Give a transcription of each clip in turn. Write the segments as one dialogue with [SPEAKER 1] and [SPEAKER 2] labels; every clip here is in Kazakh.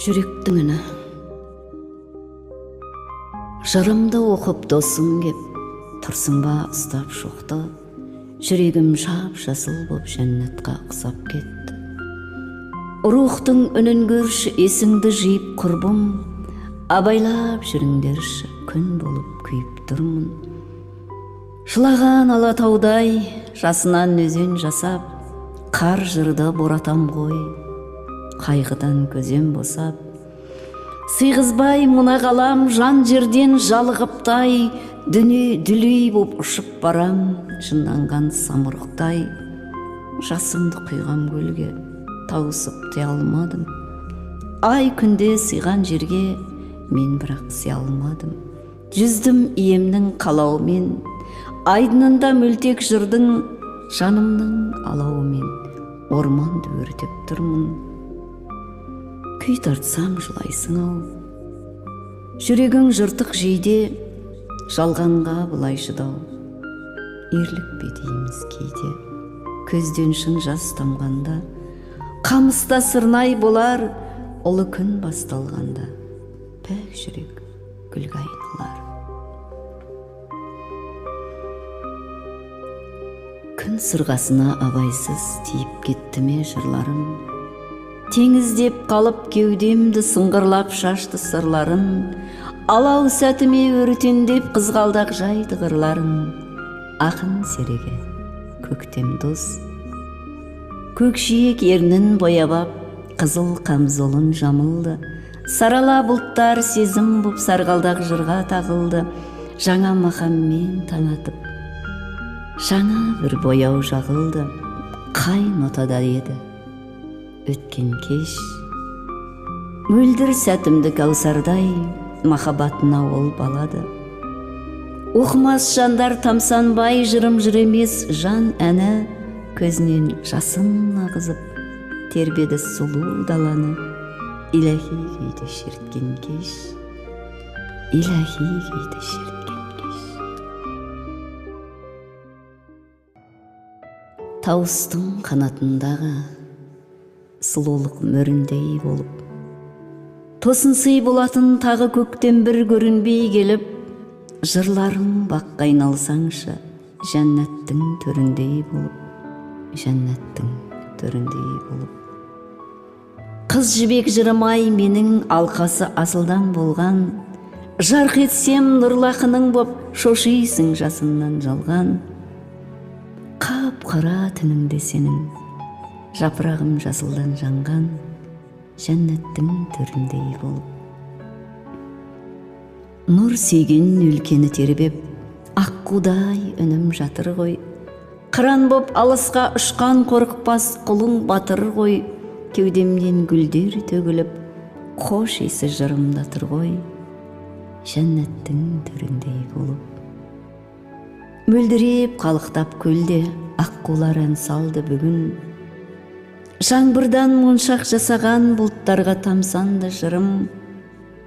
[SPEAKER 1] Жүректің үні. Жырымды оқып досың кеп, тұрсың ба ұстап шоқты, жүрегім жап-жасыл боп жәннатқа ұқсап кетті. Рухтың үнін көрші, есіңді жиып құрбым, абайлап жүріңдерші, күн болып күйіп тұрмын. Жылаған алатаудай, жасынан өзен жасап, қар жырды боратам ғой, қайғыдан көзем босап. Сыйғызбай мұна қалам, жан жерден жалығыптай, дүние дүлей боп ұшып барам, жынданған самұрықтай. Жасымды құйғам көлге, тауысып те алмадым. Ай күнде сыйған жерге мен бірақ сыя алмадым. Жүздім иемнің қалауымен, айдынында мөлтек жырдың, жанымның алауымен орманды өртеп тұрмын. Күй тартсам жылайсың ау, жүрегің жыртық жейде, жалғанға былай шыдау. Ерлік бе дейміз кейде, көзден шын жас тамғанда, қамыста сырнай болар, ұлы күн басталғанда, пәк жүрек гүлге айналар. Күн сырғасына абайсыз тиіп кетті ме жырларым, теңіздеп қалып кеудемді сыңғырлап шашты сырларын, алау сәтіме өртендеп қызғалдақ жайды ғырларын. Ақын сереге, көктем дос, көкшиек ернін боябап, қызыл қамзолын жамылды. Сарала бұлттар сезім боп сарғалдақ жырға тағылды. Жаңа махаммен таң атып, жаңа бір бояу жағылды. Қай нотада еді өткен кеш, мөлдір сәтімді кәусардай, махаббатына ол балады. Оқымас жандар тамсанбай, жырым жыр емес жан әні, көзінен жасын ағызып, тербеді сұлу даланы. Иләхи күйді шерткен кеш, иләхи күйді шерткен кеш. Тауыстың қанатындағы сұлулық мөріндей болып, тосын сый болатын тағы көктем бір көрінбей келіп, жырларым баққа айналсаңшы, жәннаттың төріндей болып, жәннаттың төріндей болып. Қыз жібек жырымай менің алқасы асылдан болған, жарқ етсем нұрлақының боп, шошисың жасыннан жалған. Қап-қара түніңде сенің, жапырағым жасылдан жанған, жәннаттың төріндей болып. Нұр сүйген өлкені тербеп, аққудай үнім жатыр ғой. Қыран боп алысқа ұшқан қорықпас құлың батыр ғой. Кеудемнен гүлдер төгіліп, қош есі жырымдатыр ғой, жәннаттың төріндей болып. Мөлдіреп қалықтап көлде, аққулар ән салды бүгін. Жаңбырдан моншақ жасаған бұлттарға тамсанды жырым.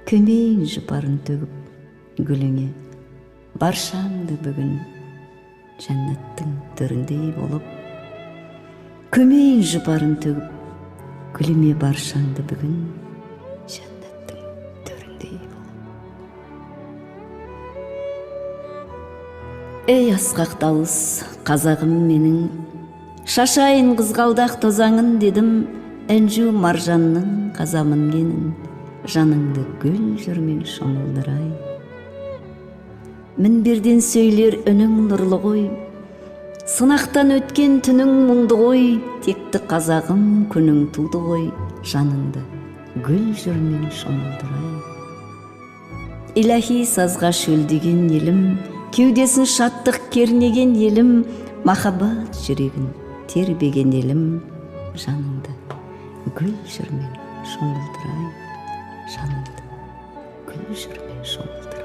[SPEAKER 1] Көмейін жұпарын төгіп, гүліңе баршаңды бүгін, жәннаттың төріндей болып. Көмейін жұпарын төгіп, гүліме баршаңды бүгін, жәннаттың төріндей болып. Ей асқақ дауыс, қазағым менің, шашайын қызғалдақ тозаңын дедім, әнжу маржанның қазамын кенін, жаныңды гүл жүрмен шомылдырай. Мінберден сөйлер үнің нұрлы ғой, сынақтан өткен түнің мұңды ғой, текті қазағым күнің туды ғой, жаныңды гүл жүрмен шомылдырай. Иләхи сазға шөлдеген елім, кеудесін шаттық кернеген елім, махаббат жүрегін тербеген елім, жаныңды гүл жүрмен шомылдырай, жаныңды гүл жүрмен шомылдырай.